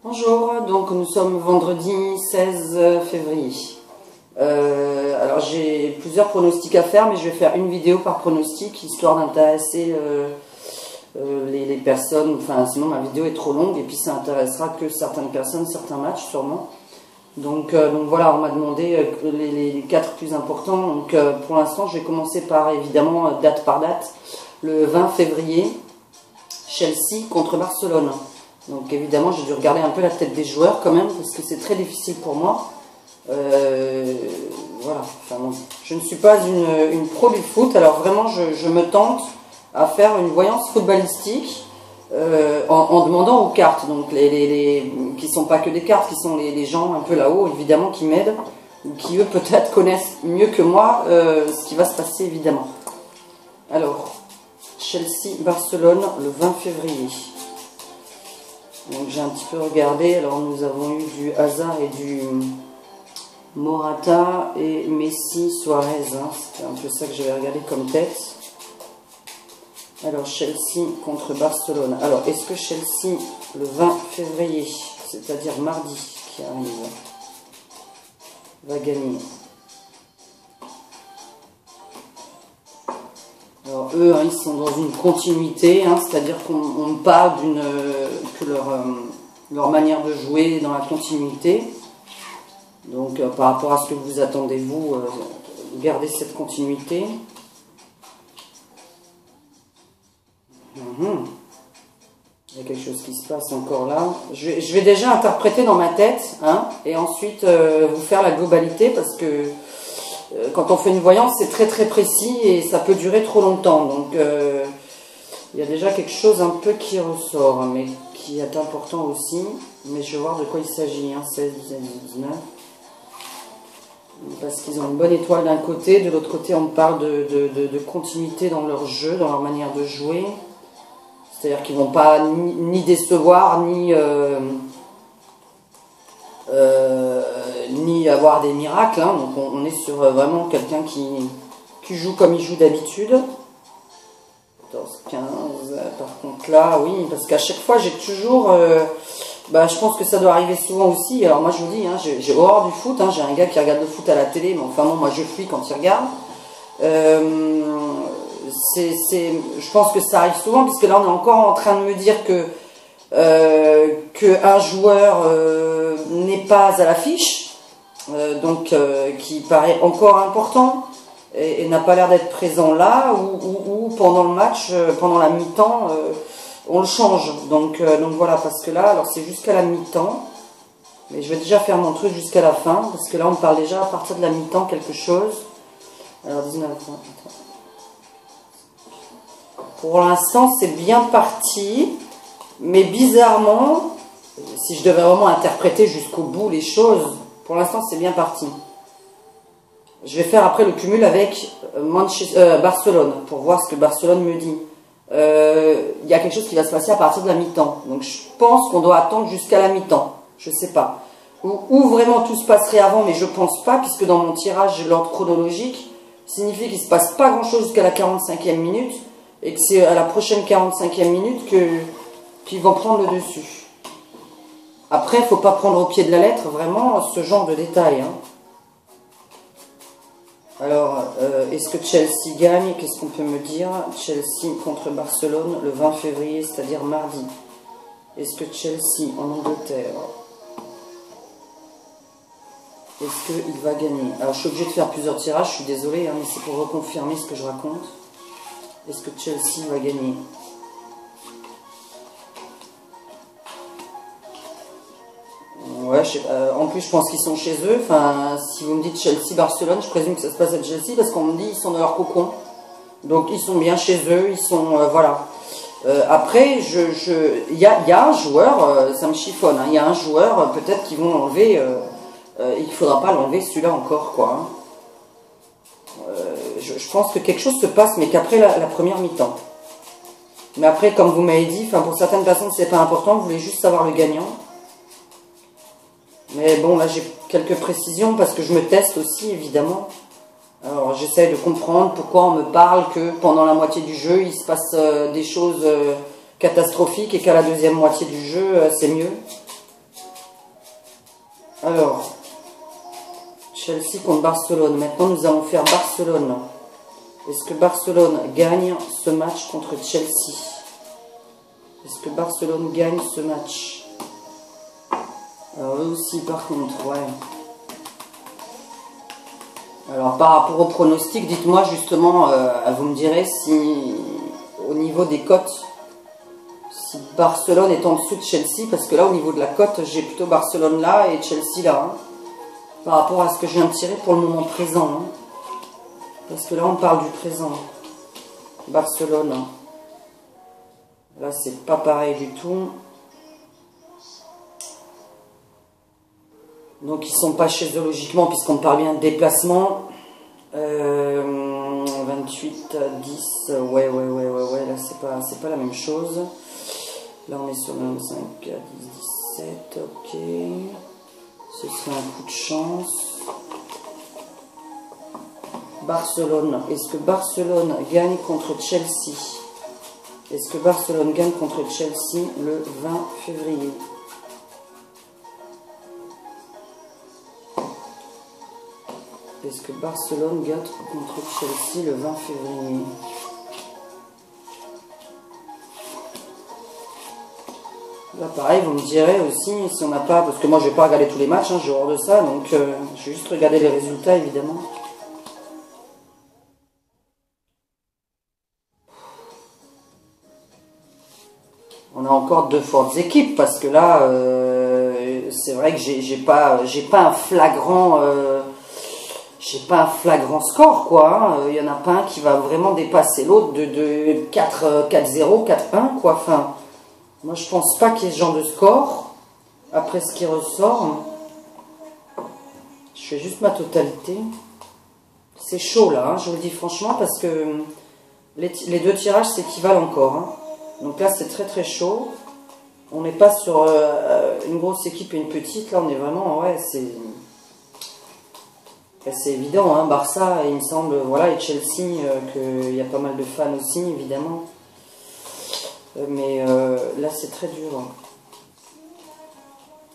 Bonjour, donc nous sommes vendredi 16 février. Alors j'ai plusieurs pronostics à faire, mais je vais faire une vidéo par pronostic, histoire d'intéresser les personnes. Enfin, sinon ma vidéo est trop longue, et puis ça intéressera que certaines personnes, certains matchs sûrement. Donc voilà, on m'a demandé les 4 plus importants. Donc pour l'instant, je vais commencer par, évidemment, date par date, le 20 février, Chelsea contre Barcelone. Donc évidemment, j'ai dû regarder un peu la tête des joueurs quand même, parce que c'est très difficile pour moi. Voilà, enfin, bon. Je ne suis pas une pro du foot, alors vraiment je me tente à faire une voyance footballistique en demandant aux cartes, donc qui sont pas que des cartes, qui sont les gens un peu là-haut évidemment qui m'aident, ou qui eux peut-être connaissent mieux que moi ce qui va se passer évidemment. Alors, Chelsea-Barcelone le 20 février. Donc j'ai un petit peu regardé, alors nous avons eu du Hazard et du Morata et Messi, Suarez, hein. C'était un peu ça que j'avais regardé comme tête. Alors Chelsea contre Barcelone. Alors est-ce que Chelsea le 20 février, c'est-à-dire mardi qui arrive, va gagner? Alors eux, hein, ils sont dans une continuité, hein, c'est-à-dire qu'on parle que leur manière de jouer est dans la continuité. Donc par rapport à ce que vous attendez, vous, gardez cette continuité. Il y a quelque chose qui se passe encore là. Je vais déjà interpréter dans ma tête, hein, et ensuite vous faire la globalité, parce que quand on fait une voyance, c'est très très précis et ça peut durer trop longtemps. Donc il y a déjà quelque chose un peu qui ressort, mais qui est important aussi. Mais je vais voir de quoi il s'agit, hein, 16, 17, 19. Parce qu'ils ont une bonne étoile d'un côté, de l'autre côté on parle de continuité dans leur jeu, dans leur manière de jouer. C'est-à-dire qu'ils ne vont pas ni décevoir, ni avoir des miracles, hein. Donc on est sur vraiment quelqu'un qui joue comme il joue d'habitude. 14, 15, par contre là, oui, parce qu'à chaque fois j'ai toujours... je pense que ça doit arriver souvent aussi. Alors moi je vous dis, hein, j'ai horreur du foot, hein. J'ai un gars qui regarde le foot à la télé, mais enfin non, moi je fuis quand il regarde. Je pense que ça arrive souvent, puisque là on est encore en train de me dire que un joueur n'est pas à l'affiche, qui paraît encore important et n'a pas l'air d'être présent là, ou pendant le match, pendant la mi-temps, on le change. Donc voilà, parce que là, alors c'est jusqu'à la mi-temps, mais je vais déjà faire mon truc jusqu'à la fin, parce que là on parle déjà à partir de la mi-temps quelque chose. Alors 19, attends. Pour l'instant c'est bien parti, mais bizarrement, si je devais vraiment interpréter jusqu'au bout les choses, pour l'instant c'est bien parti. Je vais faire après le cumul avec Barcelone, pour voir ce que Barcelone me dit. Il y a quelque chose qui va se passer à partir de la mi-temps. Donc je pense qu'on doit attendre jusqu'à la mi-temps. Je sais pas. Ou vraiment tout se passerait avant, mais je pense pas, puisque dans mon tirage, l'ordre chronologique signifie qu'il se passe pas grand-chose jusqu'à la 45e minute, et que c'est à la prochaine 45e minute qu'ils vont prendre le dessus. Après, il ne faut pas prendre au pied de la lettre, vraiment, ce genre de détails, hein. Alors, est-ce que Chelsea gagne? Qu'est-ce qu'on peut me dire? Chelsea contre Barcelone le 20 février, c'est-à-dire mardi. Est-ce que Chelsea en Angleterre, est-ce qu'il va gagner? Alors, je suis obligé de faire plusieurs tirages, je suis désolé, hein, mais c'est pour reconfirmer ce que je raconte. Est-ce que Chelsea va gagner? Ouais, en plus je pense qu'ils sont chez eux. Enfin, si vous me dites Chelsea-Barcelone, je présume que ça se passe à Chelsea, parce qu'on me dit qu'ils sont dans leur cocon. Donc ils sont bien chez eux, ils sont... voilà. Après, il y a un joueur, ça me chiffonne, hein, il y a un joueur, peut-être qu'ils vont l'enlever, il ne faudra pas l'enlever celui-là encore, quoi. Hein. Je pense que quelque chose se passe, mais qu'après la première mi-temps. Mais après, comme vous m'avez dit, pour certaines personnes, c'est pas important, vous voulez juste savoir le gagnant. Mais bon, là, j'ai quelques précisions, parce que je me teste aussi, évidemment. Alors, j'essaie de comprendre pourquoi on me parle que pendant la moitié du jeu, il se passe des choses catastrophiques, et qu'à la deuxième moitié du jeu, c'est mieux. Alors, Chelsea contre Barcelone. Maintenant, nous allons faire Barcelone. Est-ce que Barcelone gagne ce match contre Chelsea? Est-ce que Barcelone gagne ce match? Alors, eux aussi, par contre, ouais. Alors, par rapport au pronostic, dites-moi justement, vous me direz si, au niveau des cotes, si Barcelone est en dessous de Chelsea, parce que là, au niveau de la cote, j'ai plutôt Barcelone là et Chelsea là. Hein, par rapport à ce que je viens de tirer pour le moment présent. Hein. Parce que là, on parle du présent. Barcelone. Hein. Là, c'est pas pareil du tout. Donc, ils sont pas chez eux logiquement, puisqu'on parle bien de déplacement. 28, 10. Ouais. Là, c'est pas la même chose. Là, on est sur 25, 10, 17. Ok. Ce serait un coup de chance. Barcelone. Est-ce que Barcelone gagne contre Chelsea? Est-ce que Barcelone gagne contre Chelsea le 20 février? Est-ce que Barcelone gagne contre Chelsea le 20 février? Là, pareil, vous me direz aussi si on n'a pas... Parce que moi, je vais pas regarder tous les matchs, hein, j'ai horreur de ça. Donc, je vais juste regarder les résultats, évidemment. On a encore deux fortes équipes, parce que là, c'est vrai que j'ai pas un flagrant... j'ai pas un flagrant score, quoi. Il y en a pas un qui va vraiment dépasser l'autre de 4-0, 4-1, quoi. Enfin... Moi, je pense pas qu'il y ait ce genre de score. Après ce qui ressort, je fais juste ma totalité. C'est chaud, là, hein, je vous le dis franchement, parce que les deux tirages s'équivalent encore. Hein. Donc là, c'est très très chaud. On n'est pas sur une grosse équipe et une petite. Là, on est vraiment... Ouais, c'est évident, hein, Barça, il me semble, voilà, et Chelsea, qu'il y a pas mal de fans aussi, évidemment. Mais là, c'est très dur.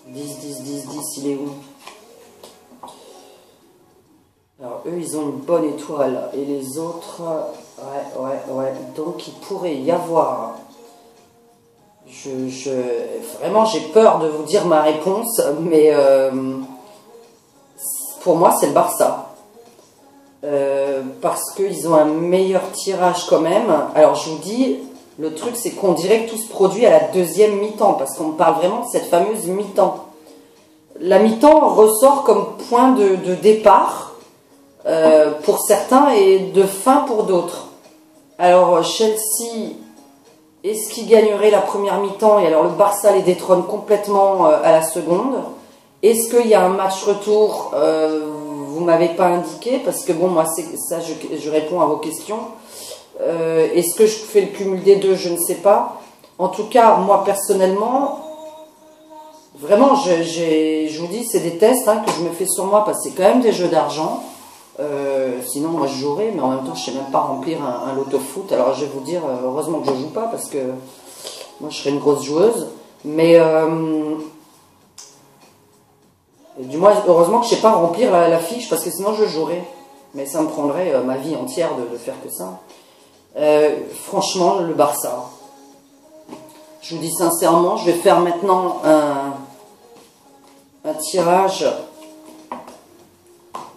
10, 10, 10, 10, il est où? Alors, eux, ils ont une bonne étoile. Et les autres, ouais. Donc, il pourrait y avoir... Vraiment, j'ai peur de vous dire ma réponse, mais pour moi, c'est le Barça. Parce qu'ils ont un meilleur tirage quand même. Alors, je vous dis... Le truc, c'est qu'on dirait que tout se produit à la deuxième mi-temps, parce qu'on parle vraiment de cette fameuse mi-temps. La mi-temps ressort comme point de départ pour certains et de fin pour d'autres. Alors, Chelsea, est-ce qu'il gagnerait la première mi-temps? Et alors, le Barça les détrône complètement à la seconde. Est-ce qu'il y a un match retour? Vous ne m'avez pas indiqué, parce que bon, moi, ça, je réponds à vos questions. Est-ce que je fais le cumul des deux? Je ne sais pas. En tout cas, moi personnellement, vraiment, je vous dis, c'est des tests hein, que je me fais sur moi parce que c'est quand même des jeux d'argent. Sinon, moi je jouerais, mais en même temps, je ne sais même pas remplir un loto foot. Alors, je vais vous dire, heureusement que je ne joue pas parce que moi, je serais une grosse joueuse. Mais du moins, heureusement que je ne sais pas remplir la fiche parce que sinon, je jouerais. Mais ça me prendrait ma vie entière de faire que ça. Franchement, le Barça. Je vous dis sincèrement, je vais faire maintenant un tirage.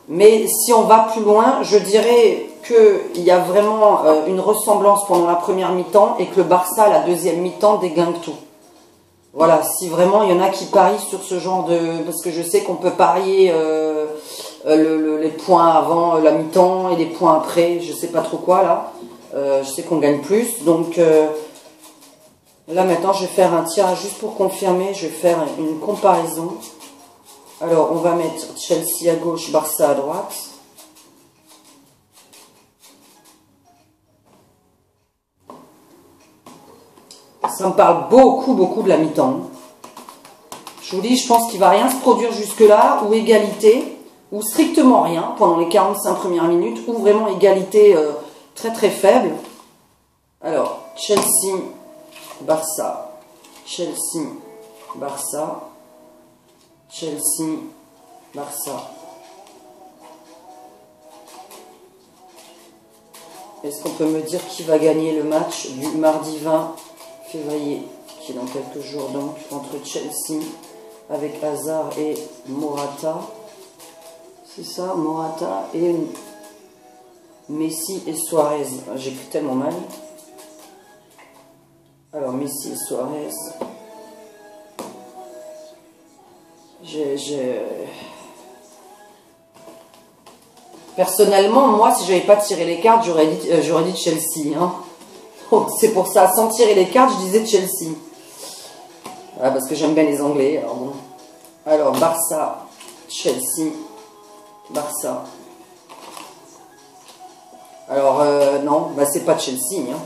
Mais si on va plus loin, je dirais qu'il y a vraiment une ressemblance pendant la première mi-temps et que le Barça, la deuxième mi-temps, dégaine tout. Voilà, si vraiment il y en a qui parient sur ce genre de... Parce que je sais qu'on peut parier les points avant la mi-temps et les points après, je sais pas trop quoi là. Je sais qu'on gagne plus, donc là maintenant je vais faire un tirage juste pour confirmer, je vais faire une comparaison. Alors on va mettre Chelsea à gauche, Barça à droite. Ça me parle beaucoup de la mi-temps. Je vous dis, je pense qu'il ne va rien se produire jusque-là, ou égalité, ou strictement rien pendant les 45 premières minutes, ou vraiment égalité très faible. Alors, Chelsea, Barça, Chelsea, Barça, Chelsea, Barça. Est-ce qu'on peut me dire qui va gagner le match du mardi 20 février, qui est dans quelques jours donc, entre Chelsea avec Hazard et Morata. C'est ça, Morata et Messi et Suarez. J'écris tellement mal. Alors, Messi et Suarez. Personnellement, moi, si j'avais pas tiré les cartes, j'aurais dit Chelsea. Hein. C'est pour ça, sans tirer les cartes, je disais Chelsea. Ah, parce que j'aime bien les Anglais. Alors bon. Alors, Barça, Chelsea, Barça. Alors, non, bah, c'est pas Chelsea. Hein.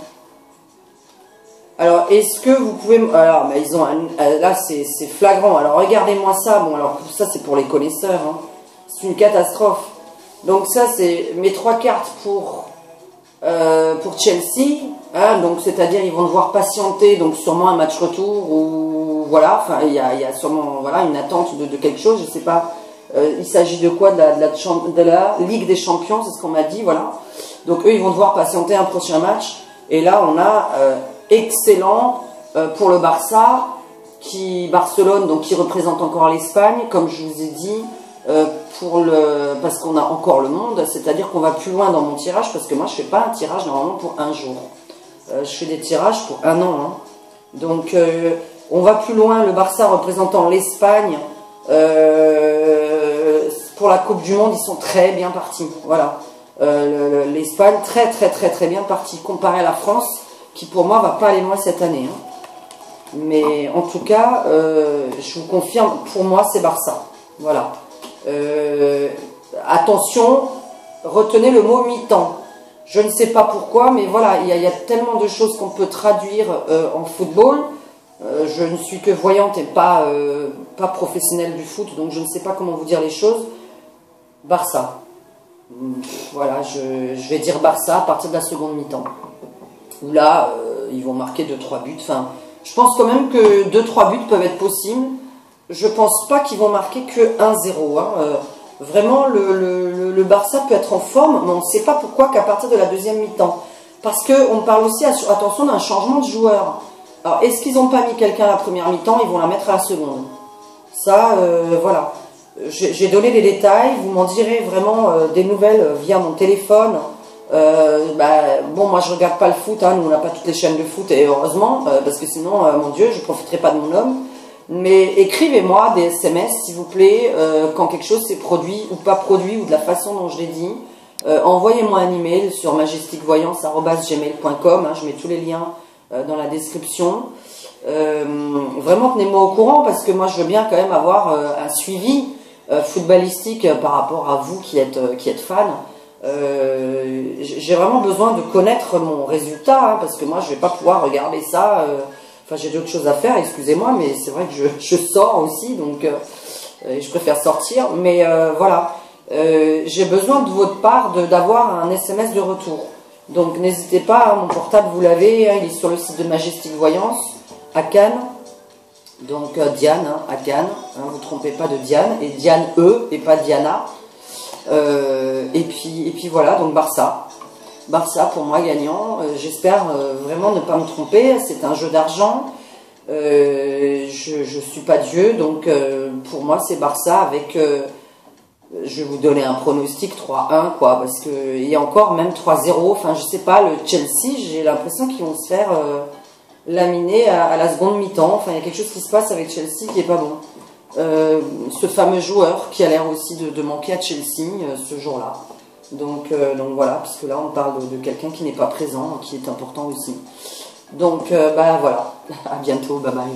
Alors, est-ce que vous pouvez... Alors, mais ils ont là, c'est flagrant. Alors, regardez-moi ça. Bon, alors, ça, c'est pour les connaisseurs. Hein. C'est une catastrophe. Donc, ça, c'est mes 3 cartes pour Chelsea. Hein, donc, c'est-à-dire, ils vont devoir patienter. Donc, sûrement un match retour ou... Voilà. Enfin, il y a sûrement voilà, une attente de quelque chose. Je sais pas. Il s'agit de quoi? De la Ligue des Champions, c'est ce qu'on m'a dit. Voilà. Donc, eux, ils vont devoir patienter un prochain match. Et là, on a... excellent pour le Barça, Barcelone, donc qui représente encore l'Espagne, comme je vous ai dit, parce qu'on a encore le monde, c'est-à-dire qu'on va plus loin dans mon tirage, parce que moi je fais pas un tirage normalement pour un jour, je fais des tirages pour un an, hein. Donc on va plus loin, le Barça représentant l'Espagne, pour la Coupe du Monde, ils sont très bien partis, voilà, l'Espagne très bien partie, comparé à la France, qui pour moi va pas aller loin cette année. Hein. Mais en tout cas, je vous confirme, pour moi c'est Barça. Voilà. Attention, retenez le mot mi-temps. Je ne sais pas pourquoi, mais voilà, il y a tellement de choses qu'on peut traduire en football. Je ne suis que voyante et pas professionnelle du foot, donc je ne sais pas comment vous dire les choses. Barça. Voilà, je vais dire Barça à partir de la seconde mi-temps. Où là, ils vont marquer 2-3 buts. Enfin, je pense quand même que 2-3 buts peuvent être possibles. Je pense pas qu'ils vont marquer que 1-0. Hein. Vraiment, le Barça peut être en forme, mais on ne sait pas pourquoi qu'à partir de la deuxième mi-temps. Parce qu'on parle aussi, attention, d'un changement de joueur. Alors, est-ce qu'ils n'ont pas mis quelqu'un à la première mi-temps? Ils vont la mettre à la seconde. Ça, voilà. J'ai donné les détails. Vous m'en direz vraiment des nouvelles via mon téléphone. Bon, moi je regarde pas le foot, hein, nous on n'a pas toutes les chaînes de foot et heureusement, parce que sinon, mon Dieu, je profiterai pas de mon homme. Mais écrivez-moi des SMS s'il vous plaît, quand quelque chose s'est produit ou pas produit ou de la façon dont je l'ai dit. Envoyez-moi un email sur majesticvoyance@gmail.com, hein, je mets tous les liens dans la description. Vraiment tenez-moi au courant parce que moi je veux bien quand même avoir un suivi footballistique par rapport à vous qui êtes fan. J'ai vraiment besoin de connaître mon résultat, hein, parce que moi je vais pas pouvoir regarder ça, enfin j'ai d'autres choses à faire, excusez-moi, mais c'est vrai que je sors aussi, donc je préfère sortir, mais voilà, j'ai besoin de votre part d'avoir un SMS de retour, donc n'hésitez pas, hein, mon portable vous l'avez, hein, il est sur le site de Majestic Voyance à Cannes, donc Diane, hein, à Cannes, hein, vous ne trompez pas de Diane, et Diane E et pas Diana. Et puis voilà, donc Barça pour moi gagnant, j'espère vraiment ne pas me tromper, c'est un jeu d'argent, je suis pas Dieu, donc pour moi c'est Barça avec, je vais vous donner un pronostic 3-1 quoi, parce que il y a encore même 3-0, enfin je sais pas, le Chelsea, j'ai l'impression qu'ils vont se faire laminer à la seconde mi-temps, enfin il y a quelque chose qui se passe avec Chelsea qui est pas bon. Ce fameux joueur qui a l'air aussi de manquer à Chelsea ce jour-là. Donc voilà, puisque là on parle de quelqu'un qui n'est pas présent, qui est important aussi. Donc voilà, à bientôt, bye bye.